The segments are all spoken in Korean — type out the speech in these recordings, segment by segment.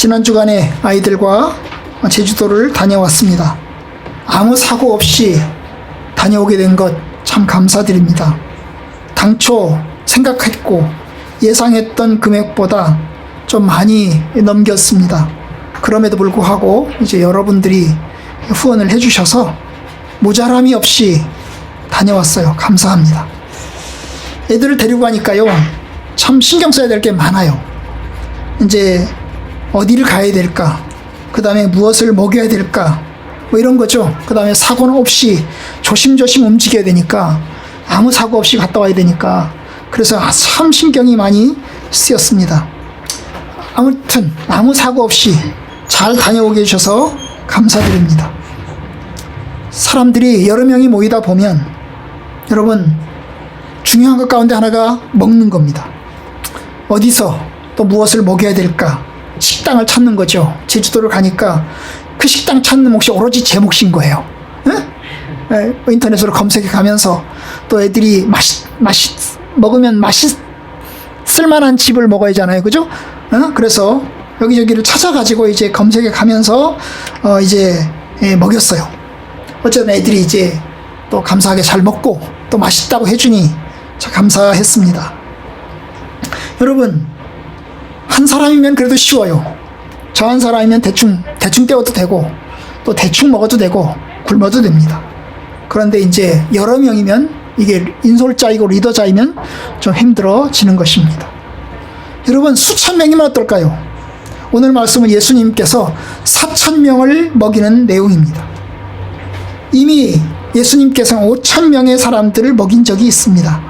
지난 주간에 아이들과 제주도를 다녀왔습니다. 아무 사고 없이 다녀오게 된 것 참 감사드립니다. 당초 생각했고 예상했던 금액보다 좀 많이 넘겼습니다. 그럼에도 불구하고 이제 여러분들이 후원을 해주셔서 모자람이 없이 다녀왔어요. 감사합니다. 애들을 데리고 가니까요, 참 신경 써야 될 게 많아요. 이제 어디를 가야 될까? 그 다음에 무엇을 먹여야 될까? 뭐 이런 거죠. 그 다음에 사고는 없이 조심조심 움직여야 되니까, 아무 사고 없이 갔다 와야 되니까, 그래서 참 신경이 많이 쓰였습니다. 아무튼 아무 사고 없이 잘 다녀오게 해주셔서 감사드립니다. 사람들이 여러 명이 모이다 보면 여러분, 중요한 것 가운데 하나가 먹는 겁니다. 어디서 또 무엇을 먹여야 될까? 식당을 찾는 거죠. 제주도를 가니까 그 식당 찾는 몫이 오로지 제 몫인 거예요. 인터넷으로 검색해 가면서 또 애들이 먹으면 쓸만한 집을 먹어야잖아요. 그죠? 그래서 여기저기를 찾아가지고 이제 검색해 가면서 먹였어요. 어쨌든 애들이 이제 또 감사하게 잘 먹고 또 맛있다고 해주니 참 감사했습니다. 여러분, 한 사람이면 그래도 쉬워요. 저 한 사람이면 대충 때워도 되고 또 대충 먹어도 되고 굶어도 됩니다. 그런데 이제 여러 명이면, 이게 인솔자이고 리더자이면 좀 힘들어지는 것입니다. 여러분, 수천 명이면 어떨까요? 오늘 말씀은 예수님께서 4,000명을 먹이는 내용입니다. 이미 예수님께서는 5,000명의 사람들을 먹인 적이 있습니다.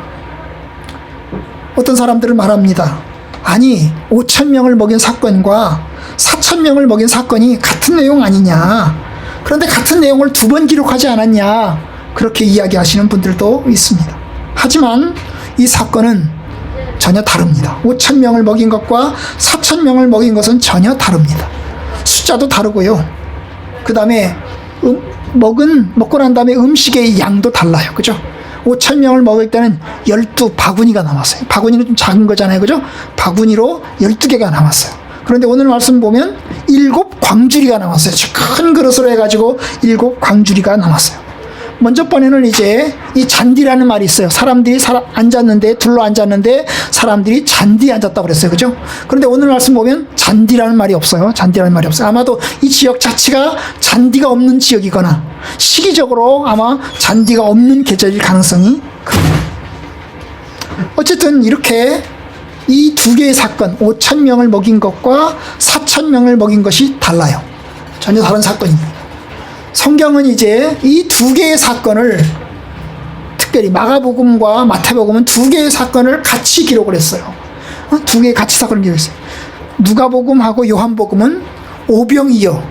어떤 사람들을 말합니다. 아니, 5,000명을 먹인 사건과 4,000명을 먹인 사건이 같은 내용 아니냐, 그런데 같은 내용을 2번 기록하지 않았냐, 그렇게 이야기하시는 분들도 있습니다. 하지만 이 사건은 전혀 다릅니다. 5,000명을 먹인 것과 4,000명을 먹인 것은 전혀 다릅니다. 숫자도 다르고요. 그 다음에 먹고 난 다음에 음식의 양도 달라요. 그죠? 5,000명을 먹을 때는 12바구니가 남았어요. 바구니는 좀 작은 거잖아요. 그죠? 바구니로 12개가 남았어요. 그런데 오늘 말씀 보면 7광주리가 남았어요. 큰 그릇으로 해가지고 7광주리가 남았어요. 먼저 번에는 이제 이 잔디라는 말이 있어요. 사람들이 앉았는데, 둘러 앉았는데 사람들이 잔디에 앉았다고 그랬어요. 그죠? 그런데 오늘 말씀 보면 잔디라는 말이 없어요. 잔디라는 말이 없어요. 아마도 이 지역 자체가 잔디가 없는 지역이거나 시기적으로 아마 잔디가 없는 계절일 가능성이 큽니다. 어쨌든 이렇게 이 2개의 사건, 5,000명을 먹인 것과 4,000명을 먹인 것이 달라요. 전혀 다른 사건입니다. 성경은 이제 이 2개의 사건을, 특별히 마가복음과 마태복음은 2개의 사건을 같이 기록을 했어요. 2개의 같이 사건을 기록했어요. 누가복음하고 요한복음은 오병이어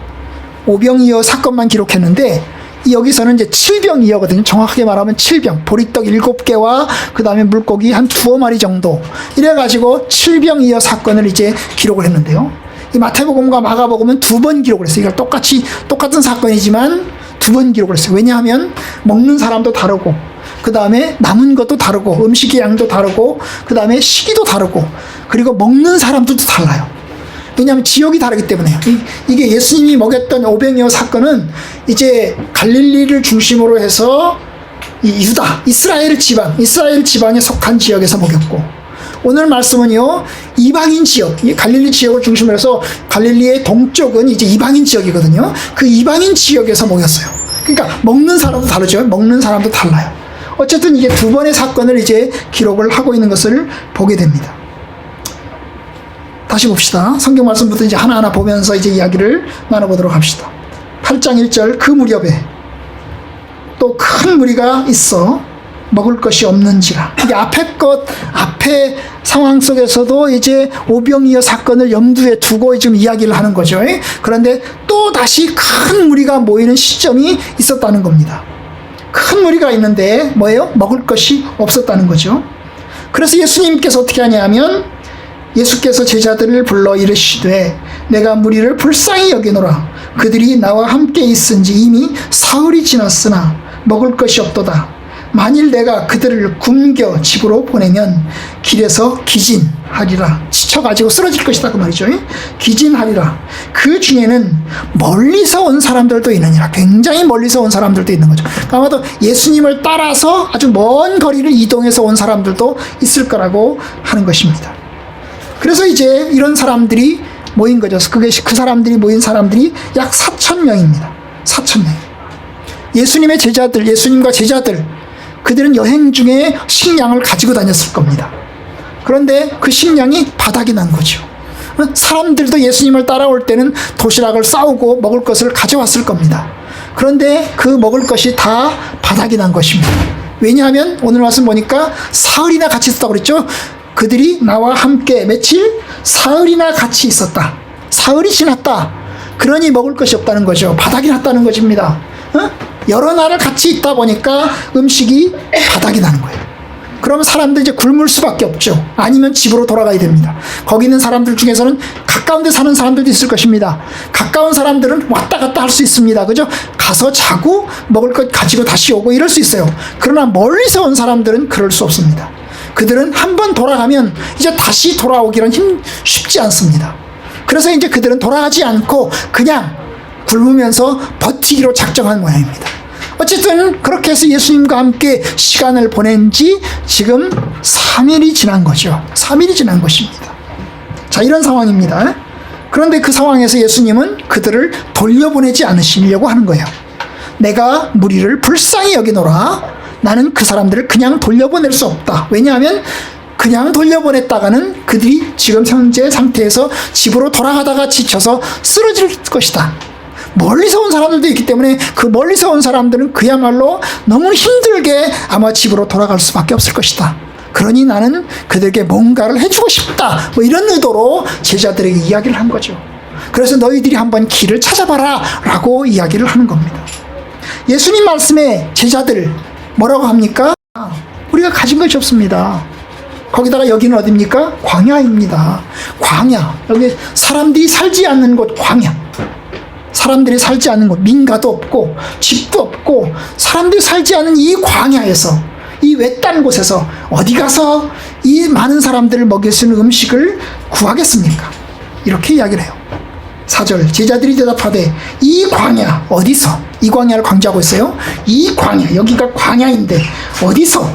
사건만 기록했는데, 여기서는 이제 7병이어거든요. 정확하게 말하면 7병. 보리떡 7개와 그 다음에 물고기 한 2마리 정도. 이래가지고 7병이어 사건을 이제 기록을 했는데요. 이 마태복음과 마가복음은 2번 기록을 했어요. 이걸 똑같은 사건이지만 2번 기록을 했어요. 왜냐하면 먹는 사람도 다르고, 그 다음에 남은 것도 다르고, 음식의 양도 다르고, 그 다음에 시기도 다르고, 그리고 먹는 사람들도 달라요. 왜냐하면 지역이 다르기 때문에요. 이게 예수님이 먹였던 오병이어 사건은 이제 갈릴리를 중심으로 해서 이 유다, 이스라엘 지방에 속한 지역에서 먹였고, 오늘 말씀은요, 이방인 지역, 갈릴리 지역을 중심으로 해서 갈릴리의 동쪽은 이제 이방인 지역이거든요. 그 이방인 지역에서 먹였어요. 그러니까 먹는 사람도 다르죠. 먹는 사람도 달라요. 어쨌든 이게 2번의 사건을 이제 기록을 하고 있는 것을 보게 됩니다. 다시 봅시다. 성경 말씀부터 이제 하나하나 보면서 이제 이야기를 나눠보도록 합시다. 8장 1절, 그 무렵에 또 큰 무리가 있어 먹을 것이 없는지라. 이게 앞에 상황 속에서도 이제 오병이어 사건을 염두에 두고 지금 이야기를 하는 거죠. 그런데 또 다시 큰 무리가 모이는 시점이 있었다는 겁니다. 큰 무리가 있는데 뭐예요? 먹을 것이 없었다는 거죠. 그래서 예수님께서 어떻게 하냐면, 예수께서 제자들을 불러 이르시되 내가 무리를 불쌍히 여기노라. 그들이 나와 함께 있은지 이미 사흘이 지났으나 먹을 것이 없도다. 만일 내가 그들을 굶겨 집으로 보내면 길에서 기진하리라. 지쳐가지고 쓰러질 것이다 그 말이죠. 기진하리라. 그 중에는 멀리서 온 사람들도 있느니라. 굉장히 멀리서 온 사람들도 있는 거죠. 아마도 예수님을 따라서 아주 먼 거리를 이동해서 온 사람들도 있을 거라고 하는 것입니다. 그래서 이제 이런 사람들이 모인 거죠. 그 사람들이 모인 사람들이 약 4,000명입니다. 4,000명. 예수님의 제자들, 예수님과 제자들, 그들은 여행 중에 식량을 가지고 다녔을 겁니다. 그런데 그 식량이 바닥이 난 거죠. 사람들도 예수님을 따라올 때는 도시락을 싸우고 먹을 것을 가져왔을 겁니다. 그런데 그 먹을 것이 다 바닥이 난 것입니다. 왜냐하면 오늘 말씀 보니까 사흘이나 같이 있었다고 그랬죠. 그들이 나와 함께 며칠? 사흘이나 같이 있었다. 사흘이 지났다. 그러니 먹을 것이 없다는 거죠. 바닥이 났다는 것입니다. 여러 날을 같이 있다 보니까 음식이 바닥이 나는 거예요. 그러면 사람들 이제 굶을 수밖에 없죠. 아니면 집으로 돌아가야 됩니다. 거기 있는 사람들 중에서는 가까운 데 사는 사람들도 있을 것입니다. 가까운 사람들은 왔다 갔다 할 수 있습니다. 그죠? 가서 자고 먹을 것 가지고 다시 오고 이럴 수 있어요. 그러나 멀리서 온 사람들은 그럴 수 없습니다. 그들은 한번 돌아가면 이제 다시 돌아오기는 쉽지 않습니다. 그래서 이제 그들은 돌아가지 않고 그냥 굶으면서 버티기로 작정한 모양입니다. 어쨌든 그렇게 해서 예수님과 함께 시간을 보낸 지 지금 3일이 지난 거죠. 3일이 지난 것입니다. 자, 이런 상황입니다. 그런데 그 상황에서 예수님은 그들을 돌려보내지 않으시려고 하는 거예요. 내가 무리를 불쌍히 여기노라. 나는 그 사람들을 그냥 돌려보낼 수 없다. 왜냐하면 그냥 돌려보냈다가는 그들이 지금 현재 상태에서 집으로 돌아가다가 지쳐서 쓰러질 것이다. 멀리서 온 사람들도 있기 때문에 그 멀리서 온 사람들은 그야말로 너무 힘들게 아마 집으로 돌아갈 수밖에 없을 것이다. 그러니 나는 그들에게 뭔가를 해주고 싶다. 뭐 이런 의도로 제자들에게 이야기를 한 거죠. 그래서 너희들이 한번 길을 찾아봐라 라고 이야기를 하는 겁니다. 예수님 말씀에 제자들 뭐라고 합니까? 우리가 가진 것이 없습니다. 거기다가 여기는 어디입니까? 광야입니다. 광야. 여기 사람들이 살지 않는 곳 광야. 사람들이 살지 않는 곳, 민가도 없고 집도 없고 사람들이 살지 않는 이 광야에서, 이 외딴 곳에서 어디 가서 이 많은 사람들을 먹일 수 있는 음식을 구하겠습니까? 이렇게 이야기를 해요. 4절 제자들이 대답하되 이 광야 어디서, 이 광야를 강조하고 있어요. 이 광야, 여기가 광야인데 어디서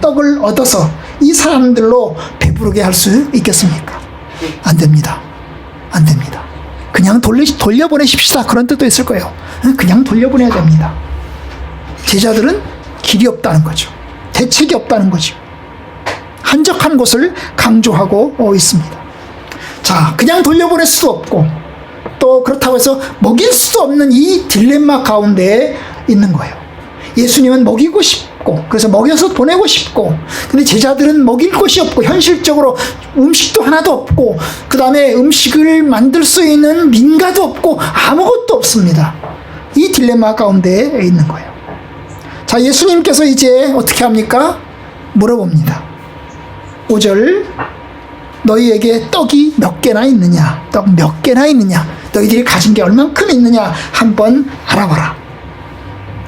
떡을 얻어서 이 사람들로 배부르게 할 수 있겠습니까? 안 됩니다. 안 됩니다. 그냥 돌려보내십시다. 그런 뜻도 있을 거예요. 그냥 돌려보내야 됩니다. 제자들은 길이 없다는 거죠. 대책이 없다는 거죠. 한적한 곳을 강조하고 있습니다. 자, 그냥 돌려보낼 수도 없고 또 그렇다고 해서 먹일 수도 없는 이 딜레마 가운데에 있는 거예요. 예수님은 먹이고 싶고 그래서 먹여서 보내고 싶고, 근데 제자들은 먹일 곳이 없고 현실적으로 음식도 하나도 없고 그 다음에 음식을 만들 수 있는 민가도 없고 아무것도 없습니다. 이 딜레마 가운데에 있는 거예요. 자, 예수님께서 이제 어떻게 합니까? 물어봅니다. 5절 너희에게 떡이 몇 개나 있느냐? 떡 몇 개나 있느냐? 너희들이 가진 게 얼만큼 있느냐? 한번 알아봐라.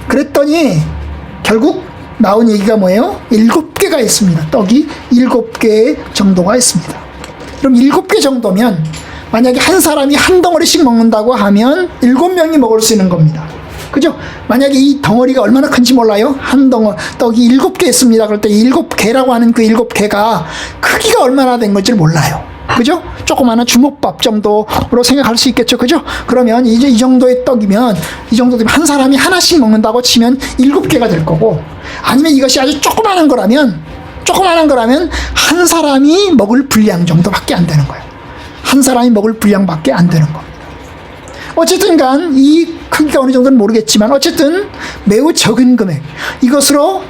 그랬더니 결국 나온 얘기가 뭐예요? 7개가 있습니다. 떡이 7개 정도가 있습니다. 그럼 7개 정도면 만약에 한 사람이 한 덩어리씩 먹는다고 하면 7명이 먹을 수 있는 겁니다. 그죠? 만약에 이 덩어리가 얼마나 큰지 몰라요? 한 덩어리 떡이 7개 있습니다. 그럴 때 7개라고 하는 그 7개가 크기가 얼마나 된 건지 몰라요. 그죠? 조그마한 주먹밥 정도로 생각할 수 있겠죠. 그죠? 그러면 이제 이 정도의 떡이면, 이 정도 되면 한 사람이 하나씩 먹는다고 치면 7개가 될 거고, 아니면 이것이 아주 조그마한 거라면 한 사람이 먹을 분량 정도밖에 안 되는 거예요. 한 사람이 먹을 분량밖에 안 되는 겁니다. 어쨌든 간 이 크기가 어느 정도는 모르겠지만 어쨌든 매우 적은 금액, 이것으로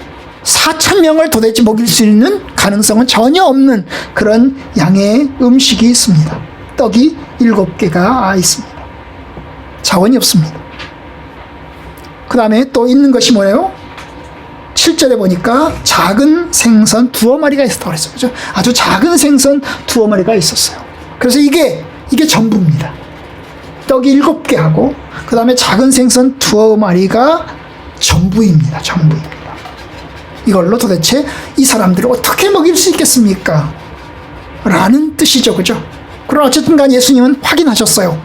4,000명을 도대체 먹일 수 있는 가능성은 전혀 없는 그런 양의 음식이 있습니다. 떡이 7개가 있습니다. 자원이 없습니다. 그 다음에 또 있는 것이 뭐예요? 7절에 보니까 작은 생선 2마리가 있었다고 그랬어요. 그죠? 아주 작은 생선 2마리가 있었어요. 그래서 이게 전부입니다. 떡이 7개하고 그 다음에 작은 생선 2마리가 전부입니다. 전부입니다. 이걸로 도대체 이 사람들을 어떻게 먹일 수 있겠습니까? 라는 뜻이죠. 그죠? 그러나 어쨌든 간 예수님은 확인하셨어요.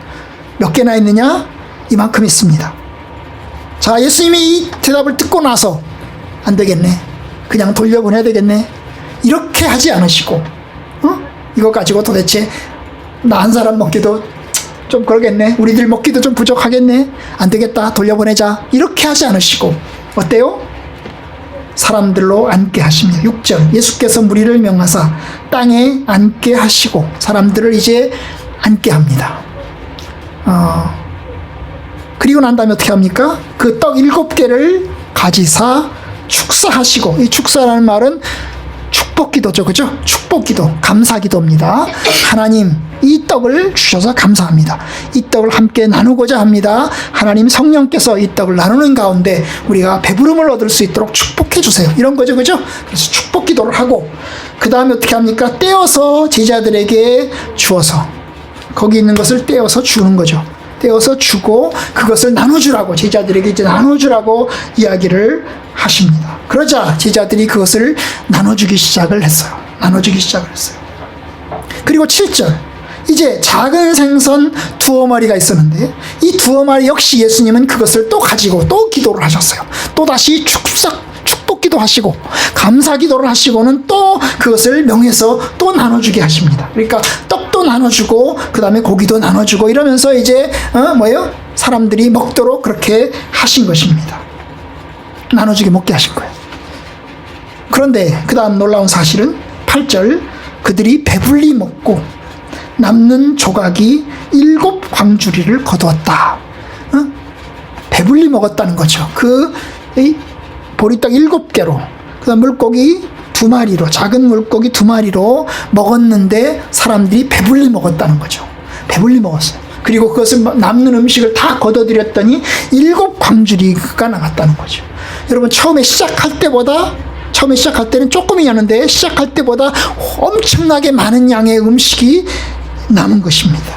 몇 개나 있느냐? 이만큼 있습니다. 자, 예수님이 이 대답을 듣고 나서 안 되겠네, 그냥 돌려보내야 되겠네, 이렇게 하지 않으시고, 이거 가지고 도대체 나 한 사람 먹기도 좀 그러겠네, 우리들 먹기도 좀 부족하겠네, 안 되겠다, 돌려보내자, 이렇게 하지 않으시고 어때요? 사람들로 앉게 하십니다. 6절, 예수께서 무리를 명하사 땅에 앉게 하시고 사람들을 이제 앉게 합니다. 그리고 난 다음에 어떻게 합니까? 그 떡 7개를 가지사 축사하시고, 이 축사라는 말은 축복기도죠. 그죠? 축복기도, 감사기도입니다. 하나님, 이 떡을 주셔서 감사합니다. 이 떡을 함께 나누고자 합니다. 하나님 성령께서 이 떡을 나누는 가운데 우리가 배부름을 얻을 수 있도록 축복해 주세요. 이런 거죠. 그죠? 그래서 축복기도를 하고, 그 다음에 어떻게 합니까? 떼어서 제자들에게 주어서, 거기 있는 것을 떼어서 주는 거죠. 떼어서 주고 그것을 나눠주라고, 제자들에게 이제 나눠주라고 이야기를 하십니다. 그러자 제자들이 그것을 나눠주기 시작을 했어요. 그리고 7절, 이제 작은 생선 2어마리가 있었는데 이 2어마리 역시 예수님은 그것을 또 가지고 또 기도를 하셨어요. 또 다시 축복기도 하시고 감사기도를 하시고는 또 그것을 명해서 또 나눠주게 하십니다. 그러니까 떡도 나눠주고 그 다음에 고기도 나눠주고 이러면서 이제 사람들이 먹도록 그렇게 하신 것입니다. 나눠주게 먹게 하신 거예요. 그런데 그 다음 놀라운 사실은 8절, 그들이 배불리 먹고 남는 조각이 7광주리를 거두었다. 배불리 먹었다는 거죠. 보리떡 7개로, 그 다음 물고기 2마리로, 작은 물고기 2마리로 먹었는데 사람들이 배불리 먹었다는 거죠. 배불리 먹었어요. 그리고 그것을 남는 음식을 다 거둬들였더니 7광주리가 나갔다는 거죠. 여러분, 처음에 시작할 때는 조금이었는데 시작할 때보다 엄청나게 많은 양의 음식이 남은 것입니다.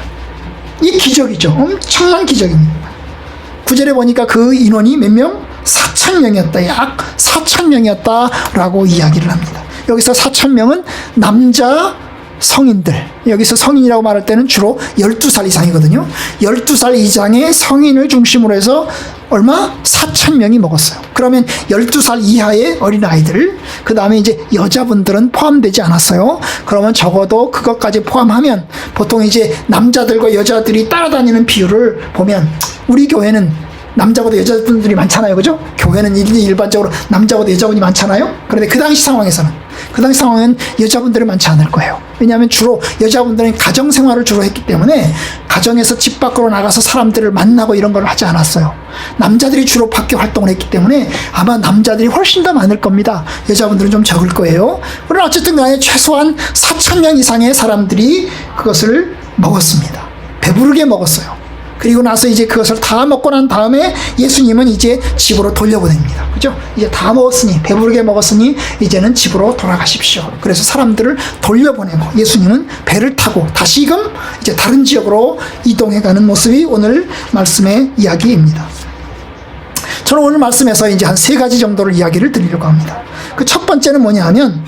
이 기적이죠. 엄청난 기적입니다. 9절에 보니까 그 인원이 몇 명? 4,000명이었다. 약 4,000명이었다라고 이야기를 합니다. 여기서 4,000명은 남자 성인들, 여기서 성인이라고 말할 때는 주로 12살 이상이거든요. 12살 이상의 성인을 중심으로 해서 얼마? 4,000명이 먹었어요. 그러면 12살 이하의 어린아이들, 그 다음에 이제 여자분들은 포함되지 않았어요. 그러면 적어도 그것까지 포함하면 보통 이제 남자들과 여자들이 따라다니는 비율을 보면, 우리 교회는 남자보다 여자분들이 많잖아요. 그죠? 교회는 일반적으로 남자보다 여자분이 많잖아요. 그런데 그 당시 상황은 여자분들이 많지 않을 거예요. 왜냐하면 주로 여자분들은 가정생활을 주로 했기 때문에 가정에서 집 밖으로 나가서 사람들을 만나고 이런 걸 하지 않았어요. 남자들이 주로 밖에 활동을 했기 때문에 아마 남자들이 훨씬 더 많을 겁니다. 여자분들은 좀 적을 거예요. 그러나 어쨌든 간에 최소한 4,000명 이상의 사람들이 그것을 먹었습니다. 배부르게 먹었어요. 그리고 나서 이제 그것을 다 먹고 난 다음에 예수님은 이제 집으로 돌려보냅니다. 그죠? 이제 다 먹었으니, 배부르게 먹었으니 이제는 집으로 돌아가십시오. 그래서 사람들을 돌려보내고 예수님은 배를 타고 다시금 이제 다른 지역으로 이동해가는 모습이 오늘 말씀의 이야기입니다. 저는 오늘 말씀에서 이제 한 3가지 정도를 이야기를 드리려고 합니다. 그 첫 번째는 뭐냐 하면,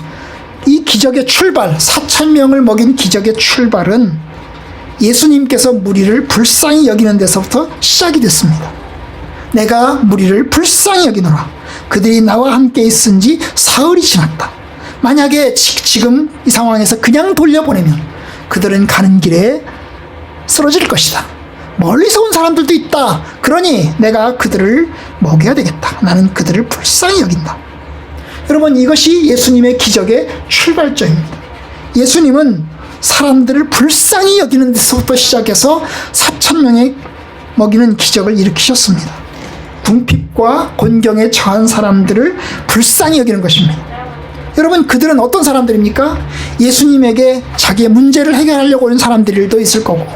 이 기적의 출발, 4,000명을 먹인 기적의 출발은 예수님께서 무리를 불쌍히 여기는 데서부터 시작이 됐습니다. 내가 무리를 불쌍히 여기노라. 그들이 나와 함께 있은 지 사흘이 지났다. 만약에 지금 이 상황에서 그냥 돌려보내면 그들은 가는 길에 쓰러질 것이다. 멀리서 온 사람들도 있다. 그러니 내가 그들을 먹여야 되겠다. 나는 그들을 불쌍히 여긴다. 여러분, 이것이 예수님의 기적의 출발점입니다. 예수님은 사람들을 불쌍히 여기는 데서부터 시작해서 4,000명에 먹이는 기적을 일으키셨습니다. 궁핍과 곤경에 처한 사람들을 불쌍히 여기는 것입니다. 여러분, 그들은 어떤 사람들입니까? 예수님에게 자기의 문제를 해결하려고 온 사람들도 있을 거고,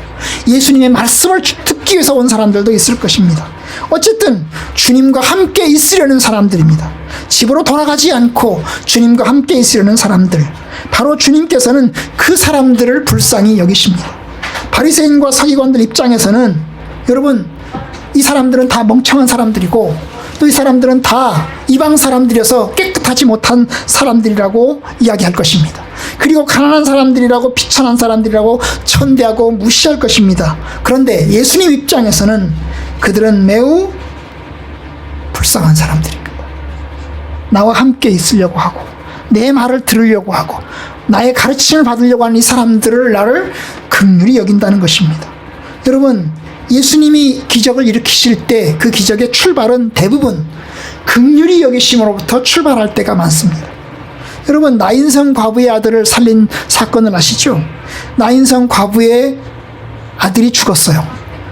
예수님의 말씀을 듣기 위해서 온 사람들도 있을 것입니다. 어쨌든 주님과 함께 있으려는 사람들입니다. 집으로 돌아가지 않고 주님과 함께 있으려는 사람들, 바로 주님께서는 그 사람들을 불쌍히 여기십니다. 바리새인과 서기관들 입장에서는, 여러분, 이 사람들은 다 멍청한 사람들이고 또 이 사람들은 다 이방 사람들이어서 깨끗하지 못한 사람들이라고 이야기할 것입니다. 그리고 가난한 사람들이라고, 비천한 사람들이라고 천대하고 무시할 것입니다. 그런데 예수님 입장에서는 그들은 매우 불쌍한 사람들입니다. 나와 함께 있으려고 하고 내 말을 들으려고 하고 나의 가르침을 받으려고 하는 이 사람들을 나를 긍휼히 여긴다는 것입니다. 여러분, 예수님이 기적을 일으키실 때 그 기적의 출발은 대부분 긍휼히 여기심으로부터 출발할 때가 많습니다. 여러분, 나인성 과부의 아들을 살린 사건을 아시죠? 나인성 과부의 아들이 죽었어요.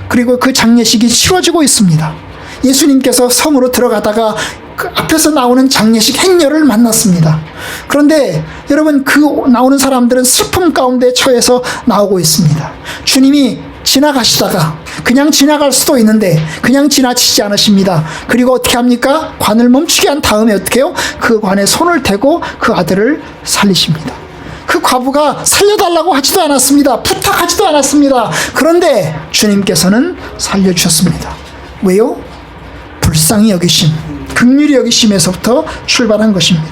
그리고 그 장례식이 치러지고 있습니다. 예수님께서 성으로 들어가다가 그 앞에서 나오는 장례식 행렬을 만났습니다. 그런데 여러분, 그 나오는 사람들은 슬픔 가운데 처해서 나오고 있습니다. 주님이 지나가시다가 그냥 지나갈 수도 있는데 그냥 지나치지 않으십니다. 그리고 어떻게 합니까? 관을 멈추게 한 다음에 어떻게 해요? 그 관에 손을 대고 그 아들을 살리십니다. 그 과부가 살려달라고 하지도 않았습니다. 부탁하지도 않았습니다. 그런데 주님께서는 살려주셨습니다. 왜요? 불쌍히 여기심, 긍휼히 여기심에서부터 출발한 것입니다.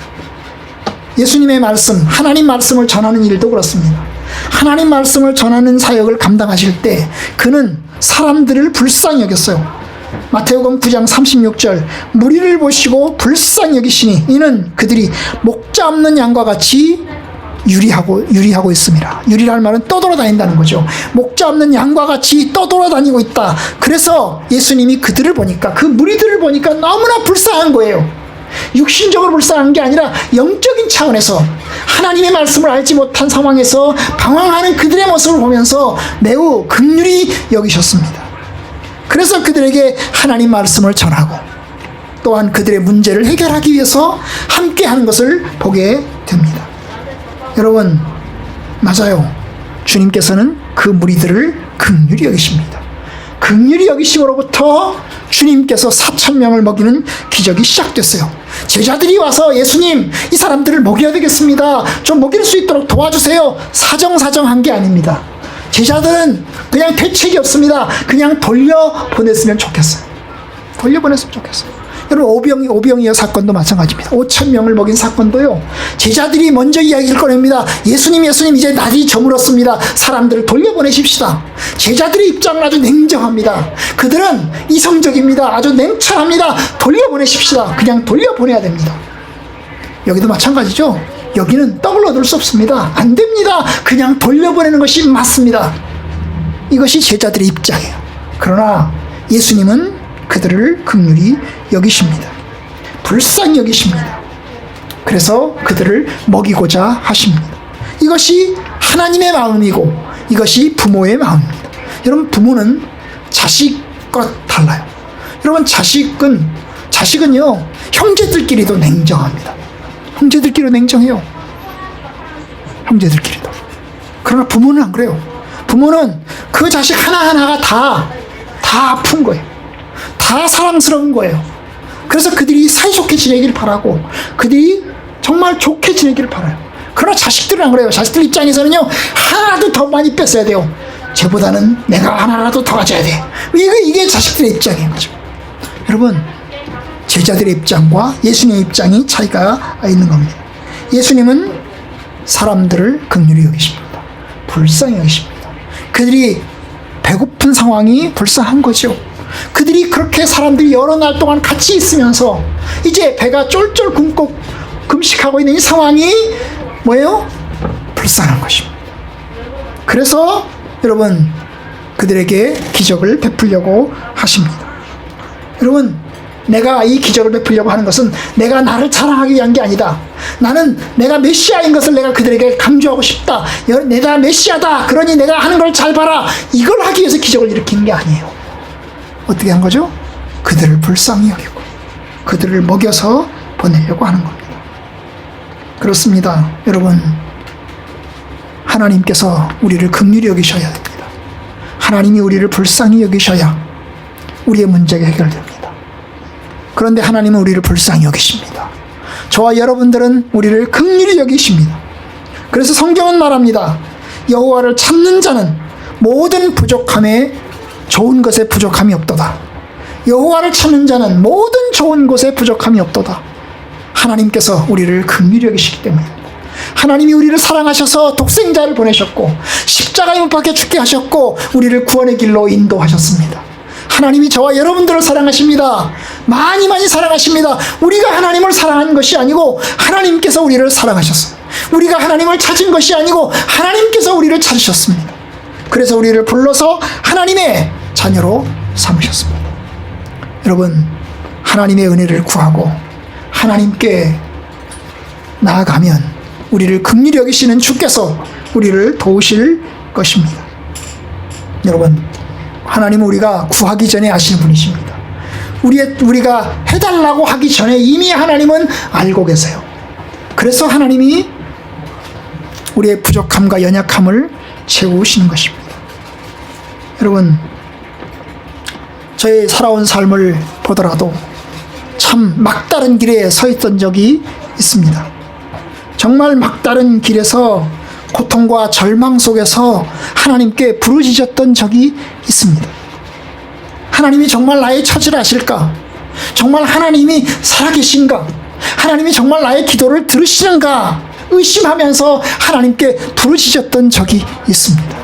예수님의 말씀, 하나님 말씀을 전하는 일도 그렇습니다. 하나님 말씀을 전하는 사역을 감당하실 때 그는 사람들을 불쌍히 여겼어요. 마태복음 9장 36절, 무리를 보시고 불쌍히 여기시니 이는 그들이 목자 없는 양과 같이 유리하고 있습니다. 유리할 말은 떠돌아다닌다는 거죠. 목자 없는 양과 같이 떠돌아다니고 있다. 그래서 예수님이 그들을 보니까, 그 무리들을 보니까 너무나 불쌍한 거예요. 육신적으로 불쌍한 게 아니라 영적인 차원에서 하나님의 말씀을 알지 못한 상황에서 방황하는 그들의 모습을 보면서 매우 긍휼히 여기셨습니다. 그래서 그들에게 하나님 말씀을 전하고 또한 그들의 문제를 해결하기 위해서 함께하는 것을 보게 됩니다. 여러분, 맞아요. 주님께서는 그 무리들을 긍휼히 여기십니다. 긍휼히 여기심으로부터 주님께서 4,000명을 먹이는 기적이 시작됐어요. 제자들이 와서 예수님, 이 사람들을 먹여야 되겠습니다. 좀 먹일 수 있도록 도와주세요. 사정한 게 아닙니다. 제자들은 그냥 대책이 없습니다. 그냥 돌려보냈으면 좋겠어요. 여러분, 오병이어 사건도 마찬가지입니다. 5,000명을 먹인 사건도요, 제자들이 먼저 이야기를 꺼냅니다. 예수님, 이제 날이 저물었습니다. 사람들을 돌려보내십시다. 제자들의 입장은 아주 냉정합니다. 그들은 이성적입니다. 아주 냉철합니다. 돌려보내십시다. 그냥 돌려보내야 됩니다. 여기도 마찬가지죠. 여기는 떡을 얻을 수 없습니다. 안 됩니다. 그냥 돌려보내는 것이 맞습니다. 이것이 제자들의 입장이에요. 그러나 예수님은 그들을 긍휼히 여기십니다. 불쌍히 여기십니다. 그래서 그들을 먹이고자 하십니다. 이것이 하나님의 마음이고 이것이 부모의 마음입니다. 여러분, 부모는 자식과 달라요. 여러분, 자식은요, 형제들끼리도 냉정합니다. 형제들끼리도 냉정해요. 형제들끼리도. 그러나 부모는 안 그래요. 부모는 그 자식 하나하나가 다 아픈 거예요. 다 사랑스러운 거예요. 그래서 그들이 사이좋게 지내기를 바라고 그들이 정말 좋게 지내기를 바라요. 그러나 자식들은 안 그래요. 자식들 입장에서는요, 하나라도 더 많이 뺐어야 돼요. 쟤보다는 내가 하나라도 더 가져야 돼. 이게 자식들의 입장인 거죠. 여러분, 제자들의 입장과 예수님의 입장이 차이가 있는 겁니다. 예수님은 사람들을 긍휼히 여기십니다. 불쌍히 여기십니다. 그들이 배고픈 상황이 불쌍한 거죠. 그들이 그렇게 사람들이 여러 날 동안 같이 있으면서 이제 배가 쫄쫄 굶고 금식하고 있는 이 상황이 뭐예요? 불쌍한 것입니다. 그래서 여러분, 그들에게 기적을 베풀려고 하십니다. 여러분, 내가 이 기적을 베풀려고 하는 것은 내가 나를 자랑하기 위한 게 아니다. 나는 내가 메시아인 것을 내가 그들에게 강조하고 싶다. 내가 메시아다. 그러니 내가 하는 걸 잘 봐라. 이걸 하기 위해서 기적을 일으키는 게 아니에요. 어떻게 한 거죠? 그들을 불쌍히 여기고 그들을 먹여서 보내려고 하는 겁니다. 그렇습니다. 여러분, 하나님께서 우리를 긍휼히 여기셔야 됩니다. 하나님이 우리를 불쌍히 여기셔야 우리의 문제가 해결됩니다. 그런데 하나님은 우리를 불쌍히 여기십니다. 저와 여러분들은 우리를 긍휼히 여기십니다. 그래서 성경은 말합니다. 여호와를 찾는 자는 모든 부족함에 좋은 것에 부족함이 없도다. 여호와를 찾는 자는 모든 좋은 곳에 부족함이 없도다. 하나님께서 우리를 긍휼히 여기시기 때문입니다. 하나님이 우리를 사랑하셔서 독생자를 보내셨고 십자가에 못 박혀 죽게 하셨고 우리를 구원의 길로 인도하셨습니다. 하나님이 저와 여러분들을 사랑하십니다. 많이 사랑하십니다. 우리가 하나님을 사랑한 것이 아니고 하나님께서 우리를 사랑하셨어요. 우리가 하나님을 찾은 것이 아니고 하나님께서 우리를 찾으셨습니다. 그래서 우리를 불러서 하나님의 자녀로 삼으셨습니다. 여러분, 하나님의 은혜를 구하고 하나님께 나아가면 우리를 긍휼히 여기시는 주께서 우리를 도우실 것입니다. 여러분, 하나님은 우리가 구하기 전에 아시는 분이십니다. 우리가 해달라고 하기 전에 이미 하나님은 알고 계세요. 그래서 하나님이 우리의 부족함과 연약함을 채우시는 것입니다. 여러분, 저의 살아온 삶을 보더라도 참 막다른 길에 서 있던 적이 있습니다. 정말 막다른 길에서 고통과 절망 속에서 하나님께 부르짖었던 적이 있습니다. 하나님이 정말 나의 처지를 아실까? 정말 하나님이 살아계신가? 하나님이 정말 나의 기도를 들으시는가? 의심하면서 하나님께 부르짖었던 적이 있습니다.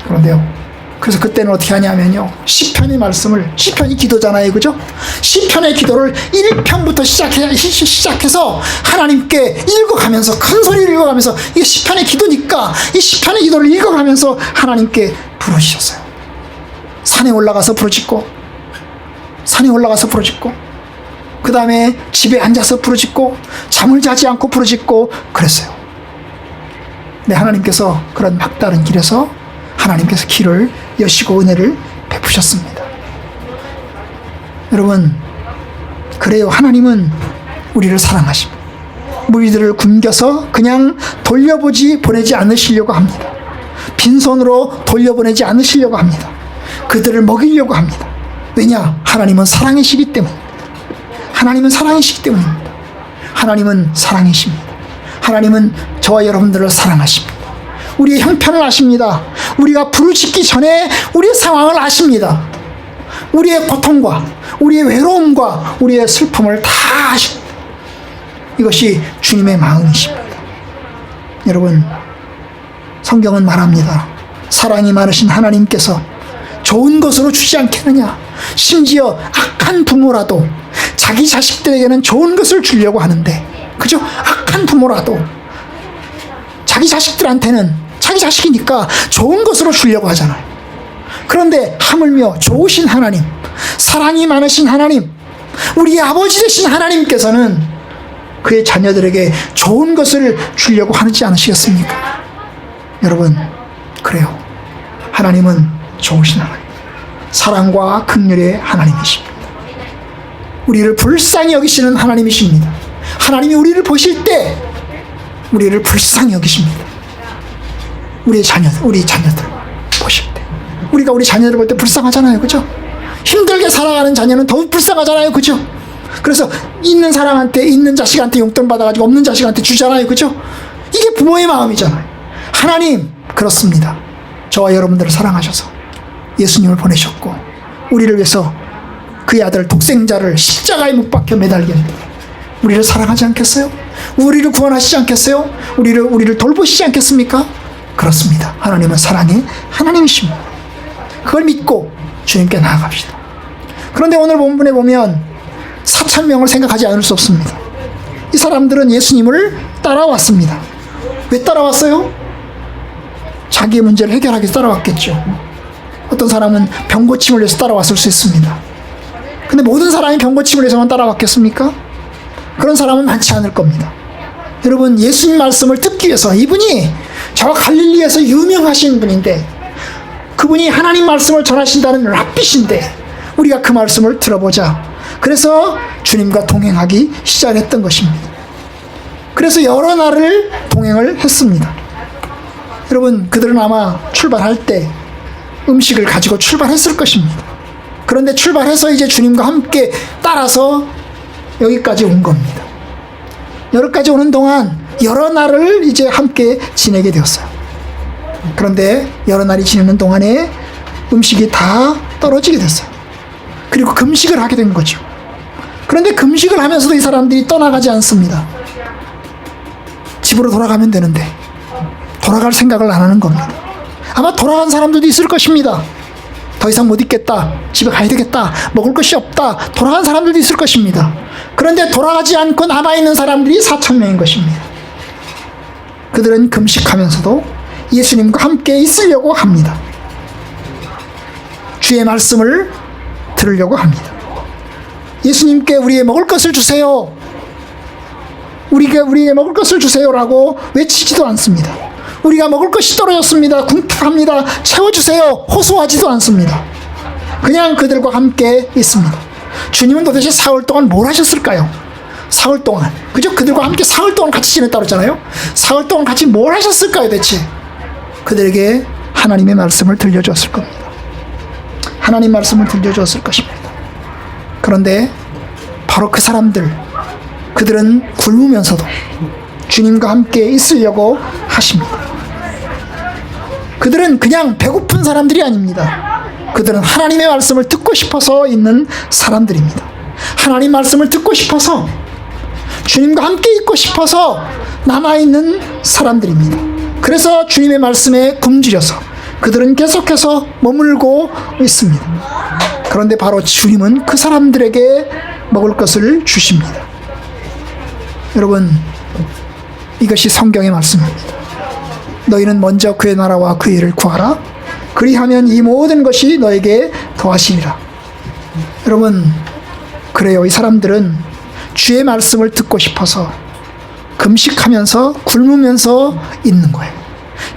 그런데요, 그래서 그때는 어떻게 하냐면요, 시편의 말씀을, 시편이 기도잖아요, 그죠? 시편의 기도를 1편부터 시작해서 하나님께 읽어가면서, 큰 소리를 읽어가면서, 이게 시편의 기도니까 이 시편의 기도를 읽어가면서 하나님께 부르짖었어요. 산에 올라가서 부르짖고, 그 다음에 집에 앉아서 부르짖고, 잠을 자지 않고 부르짖고 그랬어요. 네, 하나님께서 그런 막다른 길에서 하나님께서 길을 여시고 은혜를 베푸셨습니다. 여러분, 그래요. 하나님은 우리를 사랑하십니다. 우리들을 굶겨서 그냥 보내지 않으시려고 합니다. 빈손으로 돌려보내지 않으시려고 합니다. 그들을 먹이려고 합니다. 왜냐? 하나님은 사랑이시기 때문입니다. 하나님은 사랑이십니다. 하나님은 저와 여러분들을 사랑하십니다. 우리의 형편을 아십니다. 우리가 부르짖기 전에 우리의 상황을 아십니다. 우리의 고통과 우리의 외로움과 우리의 슬픔을 다 아십니다. 이것이 주님의 마음이십니다. 여러분, 성경은 말합니다. 사랑이 많으신 하나님께서 좋은 것으로 주지 않겠느냐? 심지어 악한 부모라도 자기 자식들에게는 좋은 것을 주려고 하는데, 그죠? 악한 부모라도 자기 자식들한테는 자기 자식이니까 좋은 것으로 주려고 하잖아요. 그런데 하물며 좋으신 하나님, 사랑이 많으신 하나님, 우리 아버지 되신 하나님께서는 그의 자녀들에게 좋은 것을 주려고 하지 않으시겠습니까? 여러분, 그래요. 하나님은 좋으신 하나님, 사랑과 긍휼의 하나님이십니다. 우리를 불쌍히 여기시는 하나님이십니다. 하나님이 우리를 보실 때 우리를 불쌍히 여기십니다. 우리 자녀들 보실 때, 우리가 우리 자녀들 볼 때 불쌍하잖아요, 그죠? 힘들게 살아가는 자녀는 더욱 불쌍하잖아요, 그죠? 그래서 있는 사람한테, 있는 자식한테 용돈 받아가지고 없는 자식한테 주잖아요, 그죠? 이게 부모의 마음이잖아요. 하나님, 그렇습니다. 저와 여러분들을 사랑하셔서 예수님을 보내셨고 우리를 위해서 그의 아들 독생자를 십자가에 못 박혀 매달게 우리를 사랑하지 않겠어요? 우리를 구원하시지 않겠어요? 우리를 돌보시지 않겠습니까? 그렇습니다. 하나님은 사랑의 하나님이십니다. 그걸 믿고 주님께 나아갑시다. 그런데 오늘 본문에 보면 4,000명을 생각하지 않을 수 없습니다. 이 사람들은 예수님을 따라왔습니다. 왜 따라왔어요? 자기의 문제를 해결하기 위해서 따라왔겠죠. 어떤 사람은 병고침을 위해서 따라왔을 수 있습니다. 근데 모든 사람이 병고침을 위해서만 따라왔겠습니까? 그런 사람은 많지 않을 겁니다. 여러분, 예수님 말씀을 듣기 위해서, 이분이 저 갈릴리에서 유명하신 분인데, 그분이 하나님 말씀을 전하신다는 랍비신데 우리가 그 말씀을 들어보자, 그래서 주님과 동행하기 시작했던 것입니다. 그래서 여러 날을 동행을 했습니다. 여러분, 그들은 아마 출발할 때 음식을 가지고 출발했을 것입니다. 그런데 출발해서 이제 주님과 함께 따라서 여기까지 온 겁니다. 여기까지 오는 동안 여러 날을 이제 함께 지내게 되었어요. 그런데 여러 날이 지내는 동안에 음식이 다 떨어지게 됐어요. 그리고 금식을 하게 된 거죠. 그런데 금식을 하면서도 이 사람들이 떠나가지 않습니다. 집으로 돌아가면 되는데 돌아갈 생각을 안 하는 겁니다. 아마 돌아간 사람들도 있을 것입니다. 더 이상 못 있겠다, 집에 가야 되겠다, 먹을 것이 없다, 돌아간 사람들도 있을 것입니다. 그런데 돌아가지 않고 남아있는 사람들이 4,000명인 것입니다. 그들은 금식하면서도 예수님과 함께 있으려고 합니다. 주의 말씀을 들으려고 합니다. 예수님께 우리의 먹을 것을 주세요, 우리에게 먹을 것을 주세요라고 외치지도 않습니다. 우리가 먹을 것이 떨어졌습니다, 궁핍합니다, 채워주세요, 호소하지도 않습니다. 그냥 그들과 함께 있습니다. 주님은 도대체 사흘 동안 뭘 하셨을까요? 사흘 동안, 그죠? 그들과 함께 사흘 동안 같이 지냈다고 했잖아요. 사흘 동안 같이 뭘 하셨을까요 대체? 그들에게 하나님의 말씀을 들려주었을 겁니다. 하나님 말씀을 들려주었을 것입니다. 그런데 바로 그 사람들, 그들은 굶으면서도 주님과 함께 있으려고 하십니다. 그들은 그냥 배고픈 사람들이 아닙니다. 그들은 하나님의 말씀을 듣고 싶어서 있는 사람들입니다. 하나님 말씀을 듣고 싶어서, 주님과 함께 있고 싶어서 남아있는 사람들입니다. 그래서 주님의 말씀에 굶주려서 그들은 계속해서 머물고 있습니다. 그런데 바로 주님은 그 사람들에게 먹을 것을 주십니다. 여러분, 이것이 성경의 말씀입니다. 너희는 먼저 그의 나라와 그의 일을 구하라. 그리하면 이 모든 것이 너에게 더하시리라. 여러분, 그래요. 이 사람들은 주의 말씀을 듣고 싶어서 금식하면서 굶으면서 있는 거예요.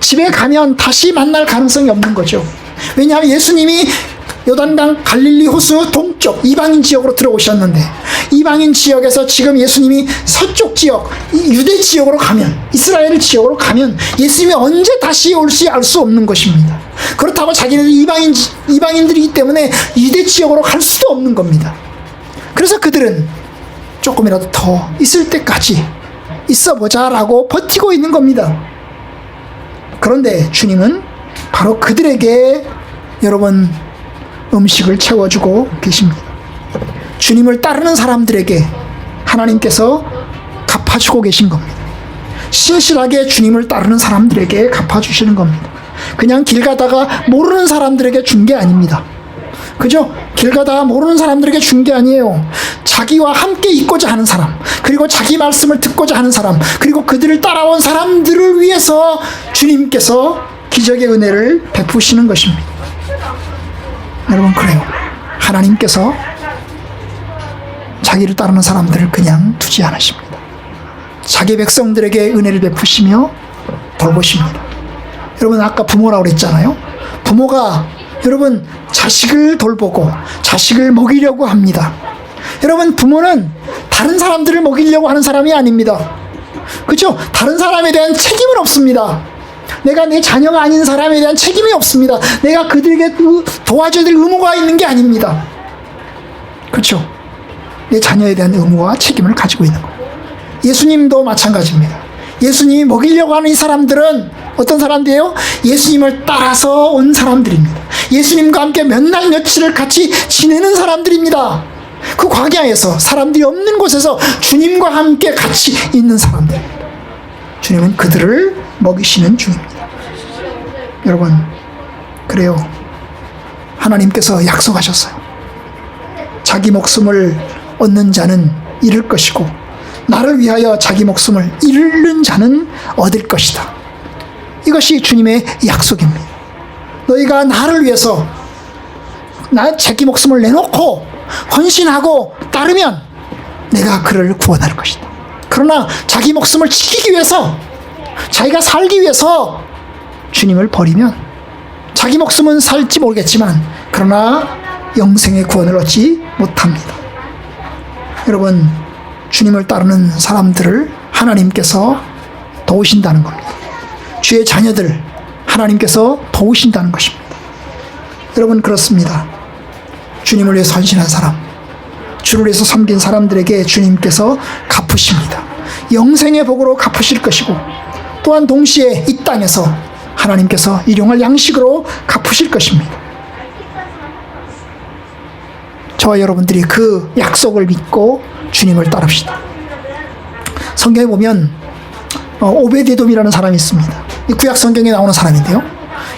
집에 가면 다시 만날 가능성이 없는 거죠. 왜냐하면 예수님이 요단강 갈릴리 호수 동쪽 이방인 지역으로 들어오셨는데, 이방인 지역에서 지금 예수님이 서쪽 지역, 유대 지역으로 가면, 이스라엘 지역으로 가면 예수님이 언제 다시 올지 알 수 없는 것입니다. 그렇다고 자기네들 이방인들이기 때문에 유대 지역으로 갈 수도 없는 겁니다. 그래서 그들은 조금이라도 더 있을 때까지 있어보자라고 버티고 있는 겁니다. 그런데 주님은 바로 그들에게 여러분 음식을 채워주고 계십니다. 주님을 따르는 사람들에게 하나님께서 갚아주고 계신 겁니다. 신실하게 주님을 따르는 사람들에게 갚아주시는 겁니다. 그냥 길 가다가 모르는 사람들에게 준 게 아닙니다. 그죠? 길 가다가 모르는 사람들에게 준 게 아니에요. 자기와 함께 있고자 하는 사람, 그리고 자기 말씀을 듣고자 하는 사람, 그리고 그들을 따라온 사람들을 위해서 주님께서 기적의 은혜를 베푸시는 것입니다. 여러분, 그래요. 하나님께서 자기를 따르는 사람들을 그냥 두지 않으십니다. 자기 백성들에게 은혜를 베푸시며 돌보십니다. 여러분, 아까 부모라고 그랬잖아요. 부모가 여러분 자식을 돌보고 자식을 먹이려고 합니다. 여러분, 부모는 다른 사람들을 먹이려고 하는 사람이 아닙니다. 그렇죠? 다른 사람에 대한 책임은 없습니다. 내가 내 자녀가 아닌 사람에 대한 책임이 없습니다. 내가 그들에게 도와줘야 될 의무가 있는 게 아닙니다. 그렇죠? 내 자녀에 대한 의무와 책임을 가지고 있는 거예요. 예수님도 마찬가지입니다. 예수님이 먹이려고 하는 이 사람들은 어떤 사람들이에요? 예수님을 따라서 온 사람들입니다. 예수님과 함께 몇 날 며칠을 같이 지내는 사람들입니다. 그 광야에서, 사람들이 없는 곳에서 주님과 함께 같이 있는 사람들입니다. 주님은 그들을 먹이시는 중입니다. 여러분, 그래요. 하나님께서 약속하셨어요. 자기 목숨을 얻는 자는 잃을 것이고, 나를 위하여 자기 목숨을 잃는 자는 얻을 것이다. 이것이 주님의 약속입니다. 너희가 나를 위해서 자기 목숨을 내놓고 헌신하고 따르면 내가 그를 구원할 것이다. 그러나 자기 목숨을 지키기 위해서, 자기가 살기 위해서 주님을 버리면 자기 목숨은 살지 모르겠지만 그러나 영생의 구원을 얻지 못합니다. 여러분, 주님을 따르는 사람들을 하나님께서 도우신다는 겁니다. 주의 자녀들 하나님께서 도우신다는 것입니다. 여러분, 그렇습니다. 주님을 위해서 헌신한 사람, 주를 위해서 섬긴 사람들에게 주님께서 갚으십니다. 영생의 복으로 갚으실 것이고, 또한 동시에 이 땅에서 하나님께서 일용할 양식으로 갚으실 것입니다. 저와 여러분들이 그 약속을 믿고 주님을 따릅시다. 성경에 보면 오베데돔이라는 사람이 있습니다. 구약 성경에 나오는 사람인데요.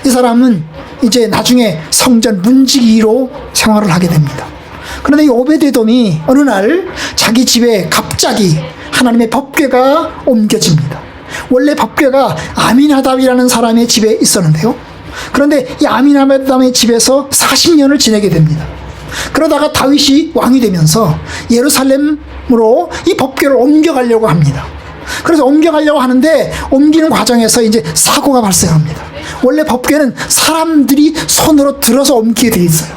이 사람은 이제 나중에 성전 문지기로 생활을 하게 됩니다. 그런데 이 오베데돔이 어느 날 자기 집에 갑자기 하나님의 법궤가 옮겨집니다. 원래 법궤가 아미나답이라는 사람의 집에 있었는데요. 그런데 이 아미나답의 집에서 40년을 지내게 됩니다. 그러다가 다윗이 왕이 되면서 예루살렘으로 이 법궤를 옮겨가려고 합니다. 그래서 옮겨가려고 하는데 옮기는 과정에서 이제 사고가 발생합니다. 원래 법궤는 사람들이 손으로 들어서 옮기게 돼 있어요.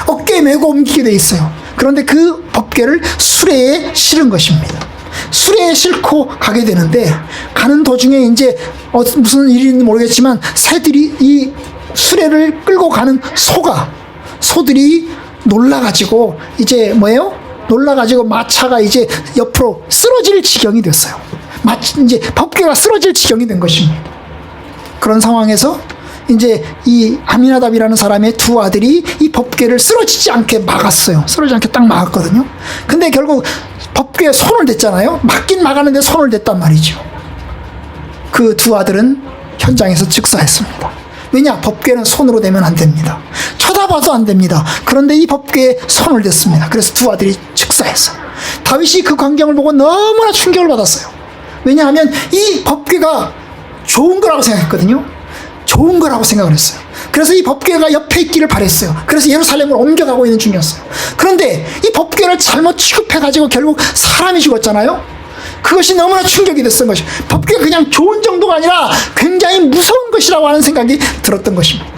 어깨에 메고 옮기게 돼 있어요. 그런데 그 법궤를 수레에 실은 것입니다. 수레에 싣고 가게 되는데 가는 도중에 이제 무슨 일인지 모르겠지만 새들이 이 수레를 끌고 가는 소들이 놀라가지고 이제 뭐예요? 놀라가지고 마차가 이제 옆으로 쓰러질 지경이 됐어요. 이제 법궤가 쓰러질 지경이 된 것입니다. 그런 상황에서 이제 이 아미나답이라는 사람의 두 아들이 이 법궤를 쓰러지지 않게 막았어요. 쓰러지지 않게 딱 막았거든요. 근데 결국 법궤에 손을 댔잖아요. 막긴 막았는데 손을 댔단 말이죠. 그 두 아들은 현장에서 즉사했습니다. 왜냐? 법궤는 손으로 대면 안 됩니다. 쳐다봐도 안 됩니다. 그런데 이 법궤에 손을 댔습니다. 그래서 두 아들이 즉사했어요. 다윗이 그 광경을 보고 너무나 충격을 받았어요. 왜냐하면 이 법궤가 좋은 거라고 생각했거든요. 좋은 거라고 생각을 했어요. 그래서 이 법궤가 옆에 있기를 바랬어요. 그래서 예루살렘으로 옮겨가고 있는 중이었어요. 그런데 이 법궤를 잘못 취급해가지고 결국 사람이 죽었잖아요. 그것이 너무나 충격이 됐던 것이, 법궤가 그냥 좋은 정도가 아니라 굉장히 무서운 것이라고 하는 생각이 들었던 것입니다.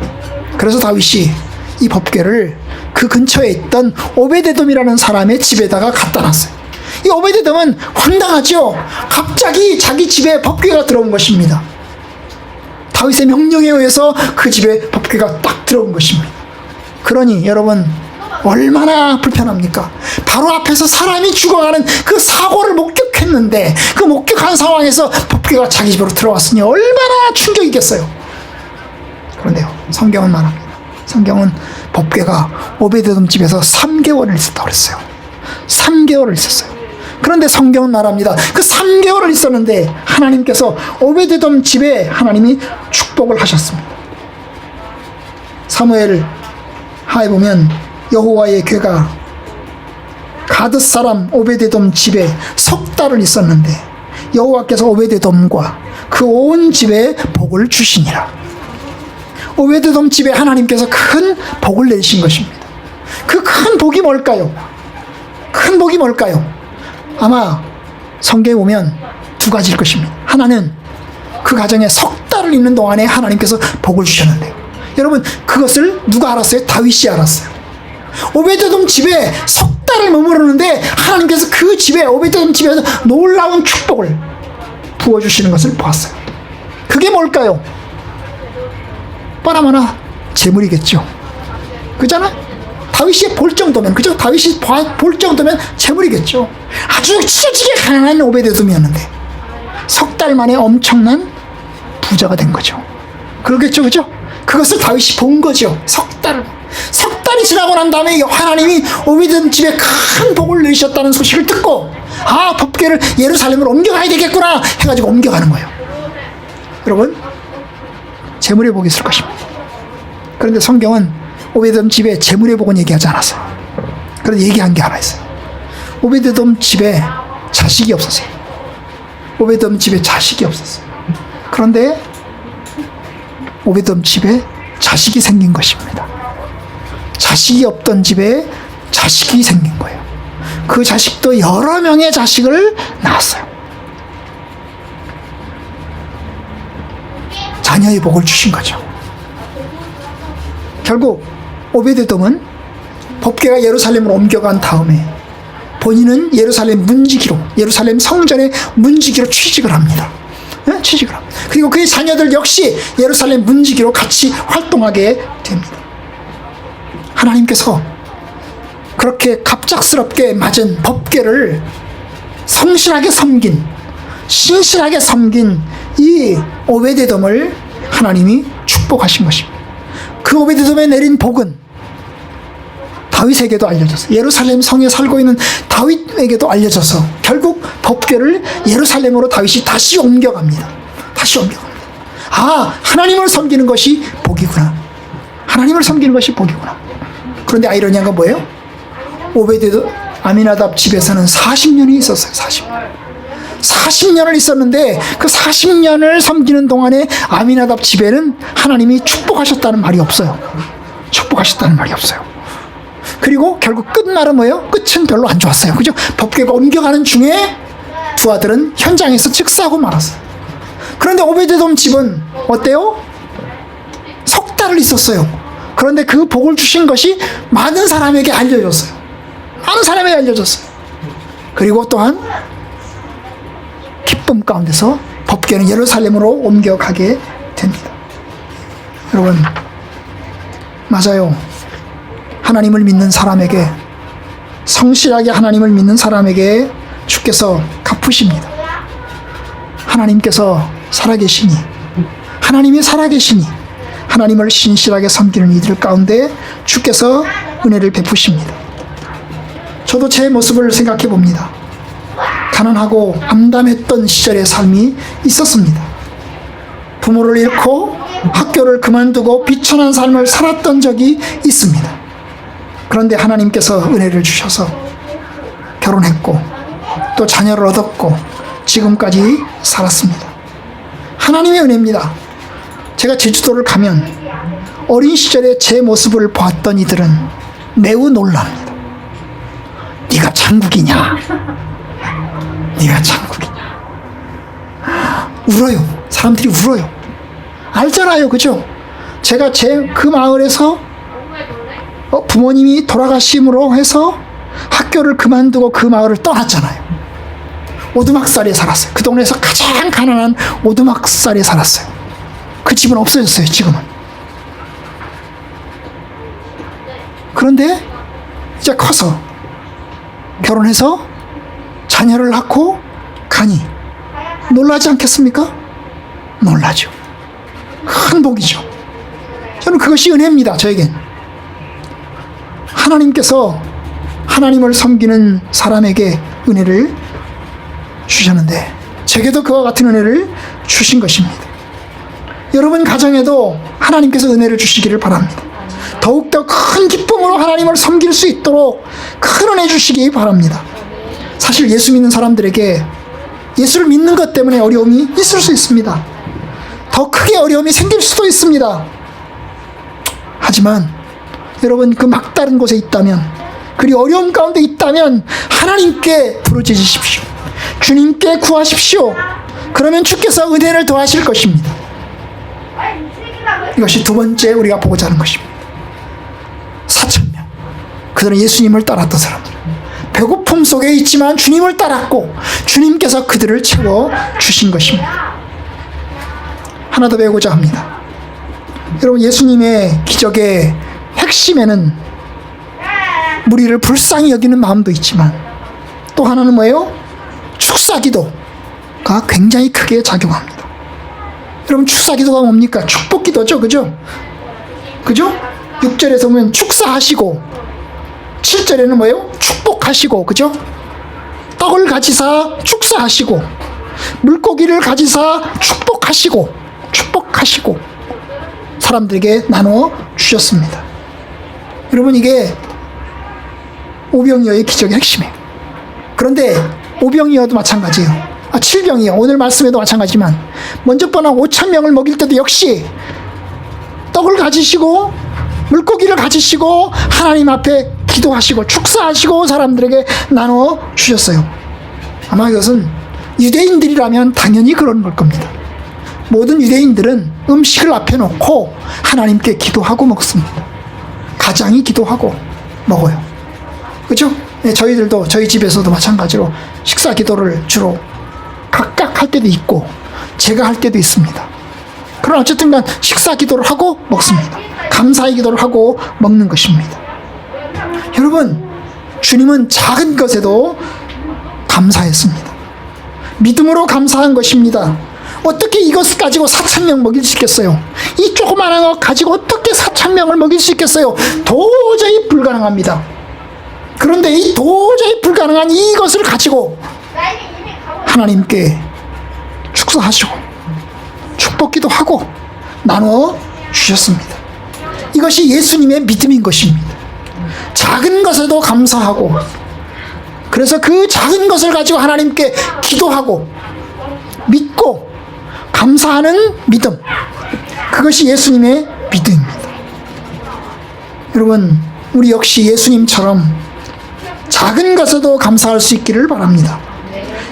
그래서 다윗이 이 법궤를 그 근처에 있던 오베데돔이라는 사람의 집에다가 갖다 놨어요. 이 오베데돔은 황당하죠. 갑자기 자기 집에 법궤가 들어온 것입니다. 다윗의 명령에 의해서 그 집에 법궤가 딱 들어온 것입니다. 그러니 여러분 얼마나 불편합니까? 바로 앞에서 사람이 죽어가는 그 사고를 목격했는데 그 목격한 상황에서 법궤가 자기 집으로 들어왔으니 얼마나 충격이겠어요. 그런데요, 성경은 말합니다. 성경은 법궤가 오베데돔 집에서 3개월을 있었다고 그랬어요. 3개월을 있었어요. 그런데 성경은 말합니다. 그 3개월을 있었는데 하나님께서 오베데돔 집에 하나님이 축복을 하셨습니다. 사무엘 하에 보면 여호와의 궤가 가드 사람 오베데돔 집에 석 달을 있었는데 여호와께서 오베데돔과 그 온 집에 복을 주시니라. 오베데돔 집에 하나님께서 큰 복을 내리신 것입니다. 그 큰 복이 뭘까요? 큰 복이 뭘까요? 아마 성경에 보면 두 가지일 것입니다. 하나는 그 가정에 석 달을 있는 동안에 하나님께서 복을 주셨는데요. 여러분 그것을 누가 알았어요? 다윗이 알았어요. 오베데돔 집에 석 달을 머무르는데 하나님께서 그 집에 오베데돔 집에서 놀라운 축복을 부어주시는 것을 보았어요. 그게 뭘까요? 빠라마나 재물이겠죠. 그잖아? 다윗이 볼 정도면, 그죠? 다윗이 볼 정도면 재물이겠죠. 아주 찢어지게 가난한 오베데돔이었는데 석 달 만에 엄청난 부자가 된 거죠. 그러겠죠, 그죠? 그것을 다윗이 본 거죠. 석 달이 지나고 난 다음에 하나님이 오베데돔 집에 큰 복을 내리셨다는 소식을 듣고 아, 법궤를 예루살렘으로 옮겨가야 되겠구나 해가지고 옮겨가는 거예요. 여러분 재물의 복이 있을 것입니다. 그런데 성경은 오베데돔 집에 재물의 복은 얘기하지 않았어요. 그런데 얘기한 게 하나 있어요. 오베데돔 집에 자식이 없었어요. 오베데돔 집에 자식이 없었어요. 그런데 오베데돔 집에 자식이 생긴 것입니다. 자식이 없던 집에 자식이 생긴 거예요. 그 자식도 여러 명의 자식을 낳았어요. 자녀의 복을 주신 거죠. 결국 오베데돔은 법궤가 예루살렘으로 옮겨간 다음에 본인은 예루살렘 문지기로, 예루살렘 성전의 문지기로 취직을 합니다. 네? 취직을 합니다. 그리고 그의 자녀들 역시 예루살렘 문지기로 같이 활동하게 됩니다. 하나님께서 그렇게 갑작스럽게 맞은 법궤를 성실하게 섬긴, 신실하게 섬긴 이 오베데돔을 하나님이 축복하신 것입니다. 그 오베데돔에 내린 복은 다윗에게도 알려졌어요. 예루살렘 성에 살고 있는 다윗에게도 알려져서 결국 법궤를 예루살렘으로 다윗이 다시 옮겨갑니다. 다시 옮겨갑니다. 아, 하나님을 섬기는 것이 복이구나. 하나님을 섬기는 것이 복이구나. 그런데 아이러니한 건 뭐예요? 오베드 아미나답 집에서는 40년이 있었어요. 40년을 있었는데 그 40년을 섬기는 동안에 아미나답 집에는 하나님이 축복하셨다는 말이 없어요. 축복하셨다는 말이 없어요. 그리고 결국 끝말은 뭐예요? 끝은 별로 안 좋았어요. 그죠? 법궤가 옮겨가는 중에 두 아들은 현장에서 즉사하고 말았어요. 그런데 오베드돔 집은 어때요? 석 달을 있었어요. 그런데 그 복을 주신 것이 많은 사람에게 알려졌어요. 많은 사람에게 알려졌어요. 그리고 또한 기쁨 가운데서 법궤는 예루살렘으로 옮겨가게 됩니다. 여러분, 맞아요. 하나님을 믿는 사람에게, 성실하게 하나님을 믿는 사람에게 주께서 갚으십니다. 하나님께서 살아계시니, 하나님이 살아계시니 하나님을 신실하게 섬기는 이들 가운데 주께서 은혜를 베푸십니다. 저도 제 모습을 생각해 봅니다. 가난하고 암담했던 시절의 삶이 있었습니다. 부모를 잃고 학교를 그만두고 비천한 삶을 살았던 적이 있습니다. 그런데 하나님께서 은혜를 주셔서 결혼했고 또 자녀를 얻었고 지금까지 살았습니다. 하나님의 은혜입니다. 제가 제주도를 가면 어린 시절에 제 모습을 보았던 이들은 매우 놀랍니다. 네가 천국이냐? 네가 천국이냐? 울어요. 사람들이 울어요. 알잖아요. 그죠? 제가 그 마을에서 부모님이 돌아가심으로 해서 학교를 그만두고 그 마을을 떠났잖아요. 오두막살에 살았어요. 그 동네에서 가장 가난한 오두막살에 살았어요. 그 집은 없어졌어요. 지금은. 그런데 이제 커서 결혼해서 자녀를 낳고 가니 놀라지 않겠습니까? 놀라죠. 큰 복이죠. 저는 그것이 은혜입니다. 저에겐. 하나님께서 하나님을 섬기는 사람에게 은혜를 주셨는데 제게도 그와 같은 은혜를 주신 것입니다. 여러분 가정에도 하나님께서 은혜를 주시기를 바랍니다. 더욱더 큰 기쁨으로 하나님을 섬길 수 있도록 큰 은혜 주시기 바랍니다. 사실 예수 믿는 사람들에게 예수를 믿는 것 때문에 어려움이 있을 수 있습니다. 더 크게 어려움이 생길 수도 있습니다. 하지만 여러분 그 막다른 곳에 있다면, 그리고 어려움 가운데 있다면 하나님께 부르짖으십시오. 주님께 구하십시오. 그러면 주께서 은혜를 더하실 것입니다. 이것이 두 번째 우리가 보고자 하는 것입니다. 4,000명. 그들은 예수님을 따랐던 사람들. 배고픔 속에 있지만 주님을 따랐고 주님께서 그들을 채워 주신 것입니다. 하나 더 배우고자 합니다. 여러분, 예수님의 기적의 핵심에는 무리를 불쌍히 여기는 마음도 있지만 또 하나는 뭐예요? 축사기도가 굉장히 크게 작용합니다. 여러분, 축사기도가 뭡니까? 축복기도죠. 그죠? 그죠? 6절에서 보면 축사하시고 7절에는 뭐예요? 축복하시고, 그죠? 떡을 가지사 축사하시고 물고기를 가지사 축복하시고 사람들에게 나눠 주셨습니다. 여러분, 이게 오병이어의 기적의 핵심이에요. 그런데 오병이어도 마찬가지예요. 7병이요. 오늘 말씀에도 마찬가지지만 먼저 번한 5,000명을 먹일 때도 역시 떡을 가지시고 물고기를 가지시고 하나님 앞에 기도하시고 축사하시고 사람들에게 나눠 주셨어요. 아마 이것은 유대인들이라면 당연히 그런 걸 겁니다. 모든 유대인들은 음식을 앞에 놓고 하나님께 기도하고 먹습니다. 가장이 기도하고 먹어요. 그렇죠? 네, 저희들도 저희 집에서도 마찬가지로 식사 기도를 주로 각각 할 때도 있고 제가 할 때도 있습니다. 그러나 어쨌든 간 식사 기도를 하고 먹습니다. 감사의 기도를 하고 먹는 것입니다. 여러분, 주님은 작은 것에도 감사했습니다. 믿음으로 감사한 것입니다. 어떻게 이것을 가지고 4,000명 먹일 수 있겠어요? 이 조그마한 것 가지고 어떻게 4,000명을 먹일 수 있겠어요? 도저히 불가능합니다. 그런데 이 도저히 불가능한 이것을 가지고 하나님께 축사하시고 축복기도 하고 나누어 주셨습니다. 이것이 예수님의 믿음인 것입니다. 작은 것에도 감사하고, 그래서 그 작은 것을 가지고 하나님께 기도하고 믿고 감사하는 믿음, 그것이 예수님의 믿음입니다. 여러분, 우리 역시 예수님처럼 작은 것에도 감사할 수 있기를 바랍니다.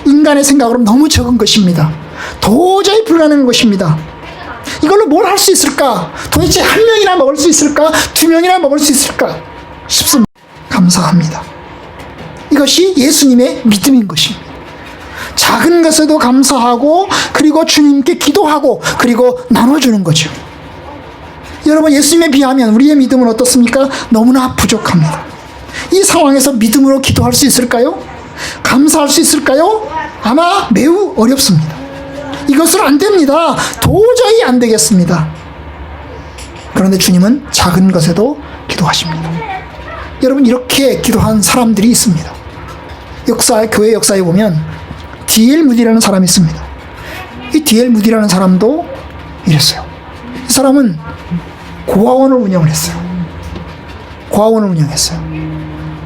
인간의 생각으로 너무 적은 것입니다. 도저히 불가능한 것입니다. 이걸로 뭘 할 수 있을까? 도대체 한 명이나 먹을 수 있을까? 두 명이나 먹을 수 있을까? 싶습니다. 감사합니다. 이것이 예수님의 믿음인 것입니다. 작은 것에도 감사하고, 그리고 주님께 기도하고, 그리고 나눠주는 거죠. 여러분, 예수님에 비하면 우리의 믿음은 어떻습니까? 너무나 부족합니다. 이 상황에서 믿음으로 기도할 수 있을까요? 감사할 수 있을까요? 아마 매우 어렵습니다. 이것은 안 됩니다. 도저히 안 되겠습니다. 그런데 주님은 작은 것에도 기도하십니다. 여러분, 이렇게 기도한 사람들이 있습니다. 교회 역사에 보면 D.L. 무디라는 사람이 있습니다. 이 D.L. 무디라는 사람도 이랬어요. 이 사람은 고아원을 운영을 했어요. 고아원을 운영했어요.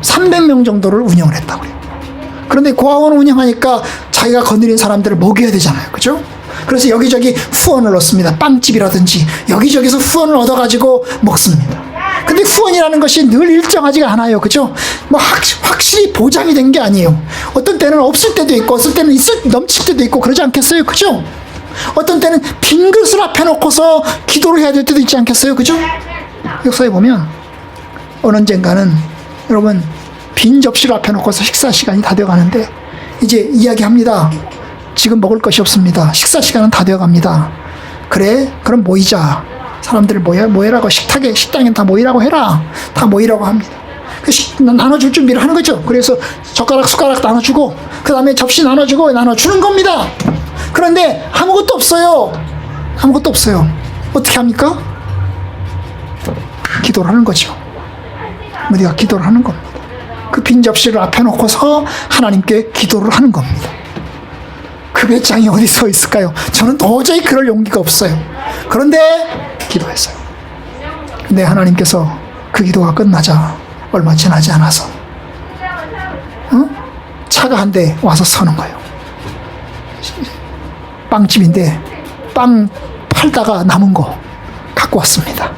300명 정도를 운영을 했다고 해요. 그런데 고아원을 운영하니까 자기가 거느린 사람들을 먹여야 되잖아요. 그죠? 그래서 여기저기 후원을 얻습니다. 빵집이라든지 여기저기서 후원을 얻어가지고 먹습니다. 근데 후원이라는 것이 늘 일정하지가 않아요. 그죠? 뭐 확실히 보장이 된 게 아니에요. 어떤 때는 없을 때도 있고, 어떤 때는 넘칠 때도 있고, 그러지 않겠어요? 그죠? 어떤 때는 빈 그릇을 앞에 놓고서 기도를 해야 될 때도 있지 않겠어요? 그죠? 역사에 보면 어느 언젠가는 여러분, 빈 접시를 앞에 놓고서 식사 시간이 다 되어가는데 이제 이야기합니다. 지금 먹을 것이 없습니다. 식사 시간은 다 되어갑니다. 그래, 그럼 모이자. 사람들을 모이라고, 식당에 다 모이라고 해라. 다 모이라고 합니다. 나눠줄 준비를 하는 거죠. 그래서 젓가락, 숟가락 나눠주고, 그 다음에 접시 나눠주고, 나눠주는 겁니다. 그런데 아무것도 없어요. 아무것도 없어요. 어떻게 합니까? 기도를 하는 거죠. 우리가 기도를 하는 겁니다. 그 빈 접시를 앞에 놓고서 하나님께 기도를 하는 겁니다. 그 배짱이 어디 서 있을까요? 저는 도저히 그럴 용기가 없어요. 그런데 기도했어요. 근데 하나님께서 그 기도가 끝나자 얼마 지나지 않아서 차가 한 대 와서 서는 거예요. 빵집인데 빵 팔다가 남은 거 갖고 왔습니다.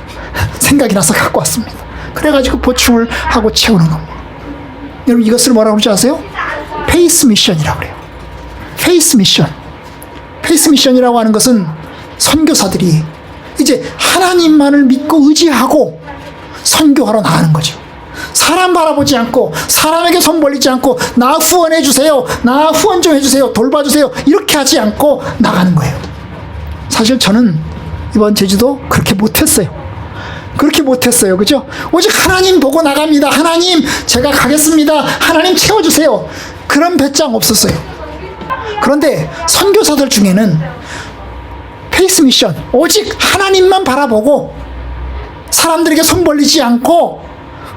생각이 나서 갖고 왔습니다. 그래가지고 보충을 하고 채우는 겁니다. 여러분, 이것을 뭐라고 그러지 아세요? 페이스 미션이라고 그래요. 페이스 미션. 페이스 미션이라고 하는 것은 선교사들이 이제 하나님만을 믿고 의지하고 선교하러 나가는 거죠. 사람 바라보지 않고, 사람에게 손 벌리지 않고, 나 후원해 주세요, 나 후원 좀 해주세요, 돌봐주세요, 이렇게 하지 않고 나가는 거예요. 사실 저는 이번 제주도 그렇게 못했어요. 그렇게 못했어요. 그죠? 오직 하나님 보고 나갑니다. 하나님, 제가 가겠습니다. 하나님 채워주세요. 그런 배짱 없었어요. 그런데 선교사들 중에는 페이스 미션, 오직 하나님만 바라보고 사람들에게 손 벌리지 않고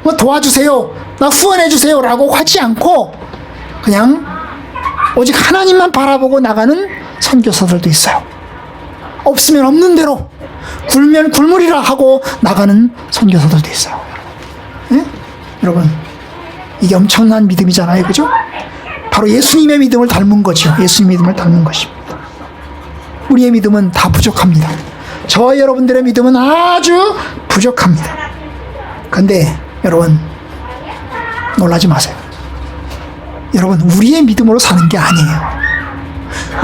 뭐 도와주세요, 나 후원해주세요 라고 하지 않고 그냥 오직 하나님만 바라보고 나가는 선교사들도 있어요. 없으면 없는 대로, 굴면 굴물이라 하고 나가는 선교사들도 있어요. 네? 여러분, 이게 엄청난 믿음이잖아요. 그죠? 바로 예수님의 믿음을 닮은 거죠. 예수님의 믿음을 닮은 것입니다. 우리의 믿음은 다 부족합니다. 저와 여러분들의 믿음은 아주 부족합니다. 그런데 여러분, 놀라지 마세요. 여러분, 우리의 믿음으로 사는 게 아니에요.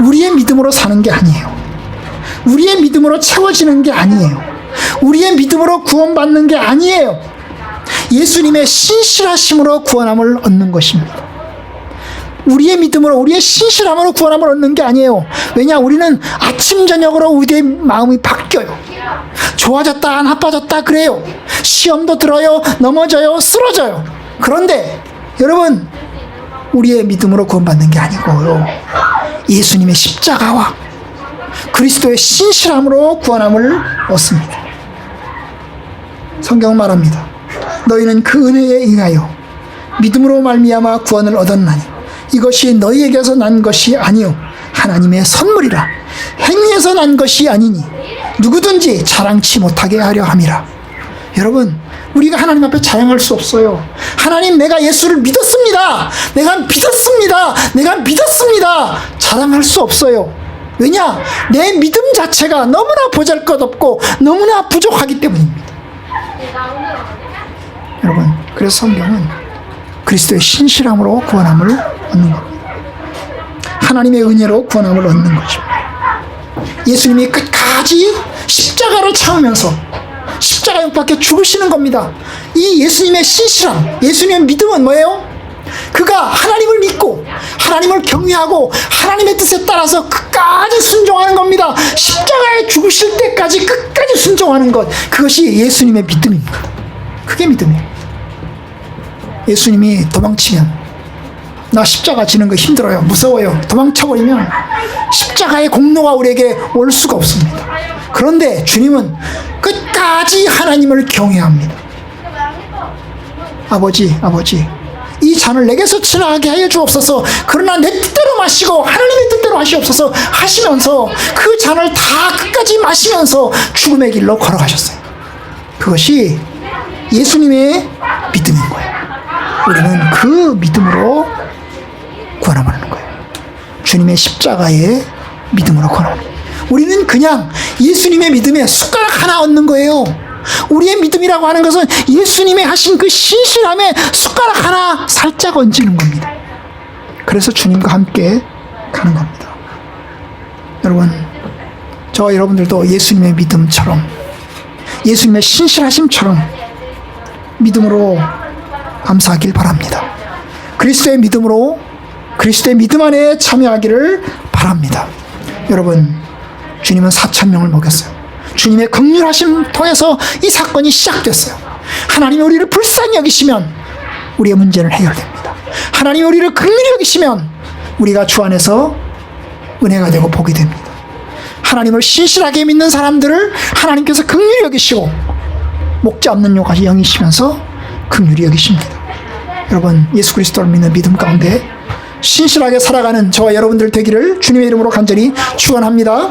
우리의 믿음으로 사는 게 아니에요. 우리의 믿음으로 채워지는 게 아니에요. 우리의 믿음으로 구원받는 게 아니에요. 예수님의 신실하심으로 구원함을 얻는 것입니다. 우리의 믿음으로, 우리의 신실함으로 구원함을 얻는 게 아니에요. 왜냐? 우리는 아침 저녁으로 우리의 마음이 바뀌어요. 좋아졌다 나빠졌다 그래요. 시험도 들어요, 넘어져요, 쓰러져요. 그런데 여러분, 우리의 믿음으로 구원받는 게 아니고요, 예수님의 십자가와 그리스도의 신실함으로 구원함을 얻습니다. 성경은 말합니다. 너희는 그 은혜에 의하여 믿음으로 말미암아 구원을 얻었나니 이것이 너희에게서 난 것이 아니요 하나님의 선물이라. 행위에서 난 것이 아니니 누구든지 자랑치 못하게 하려 함이라. 여러분, 우리가 하나님 앞에 자랑할 수 없어요. 하나님, 내가 예수를 믿었습니다. 내가 믿었습니다. 자랑할 수 없어요. 왜냐? 내 믿음 자체가 너무나 보잘것없고 너무나 부족하기 때문입니다. 여러분, 그래서 성경은 그리스도의 신실함으로 구원함을 얻는 겁니다. 하나님의 은혜로 구원함을 얻는 거죠. 예수님이 끝까지 십자가를 참으면서 십자가 못 박혀 죽으시는 겁니다. 이 예수님의 신실함, 예수님의 믿음은 뭐예요? 그가 하나님을 믿고 하나님을 경외하고 하나님의 뜻에 따라서 끝까지 순종하는 겁니다. 십자가에 죽으실 때까지 끝까지 순종하는 것, 그것이 예수님의 믿음입니다. 그게 믿음이에요. 예수님이 도망치면, 나 십자가 지는 거 힘들어요, 무서워요, 도망쳐버리면 십자가의 공로가 우리에게 올 수가 없습니다. 그런데 주님은 끝까지 하나님을 경외합니다. 아버지, 이 잔을 내게서 지나가게 하여 주옵소서. 그러나 내 뜻대로 마시고 하나님의 뜻대로 하시옵소서 하시면서 그 잔을 다 끝까지 마시면서 죽음의 길로 걸어가셨어요. 그것이 예수님의 믿음인 거예요. 우리는 그 믿음으로 구원함을 하는 거예요. 주님의 십자가의 믿음으로 구원함을 하는 거예요. 우리는 그냥 예수님의 믿음에 숟가락 하나 얹는 거예요. 우리의 믿음이라고 하는 것은 예수님의 하신 그 신실함에 숟가락 하나 살짝 얹는 겁니다. 그래서 주님과 함께 가는 겁니다. 여러분, 저와 여러분들도 예수님의 믿음처럼, 예수님의 신실하심처럼 믿음으로 감사하길 바랍니다. 그리스도의 믿음으로, 그리스도의 믿음 안에 참여하기를 바랍니다. 여러분, 주님은 4,000명을 먹였어요. 주님의 긍휼하심 통해서 이 사건이 시작됐어요. 하나님이 우리를 불쌍히 여기시면 우리의 문제는 해결됩니다. 하나님이 우리를 긍휼히 여기시면 우리가 주 안에서 은혜가 되고 복이 됩니다. 하나님을 신실하게 믿는 사람들을 하나님께서 긍휼히 여기시고 목자 없는 요까지 영이시면서 긍휼히 여기십니다. 여러분, 예수 그리스도를 믿는 믿음 가운데 신실하게 살아가는 저와 여러분들 되기를 주님의 이름으로 간절히 축원합니다.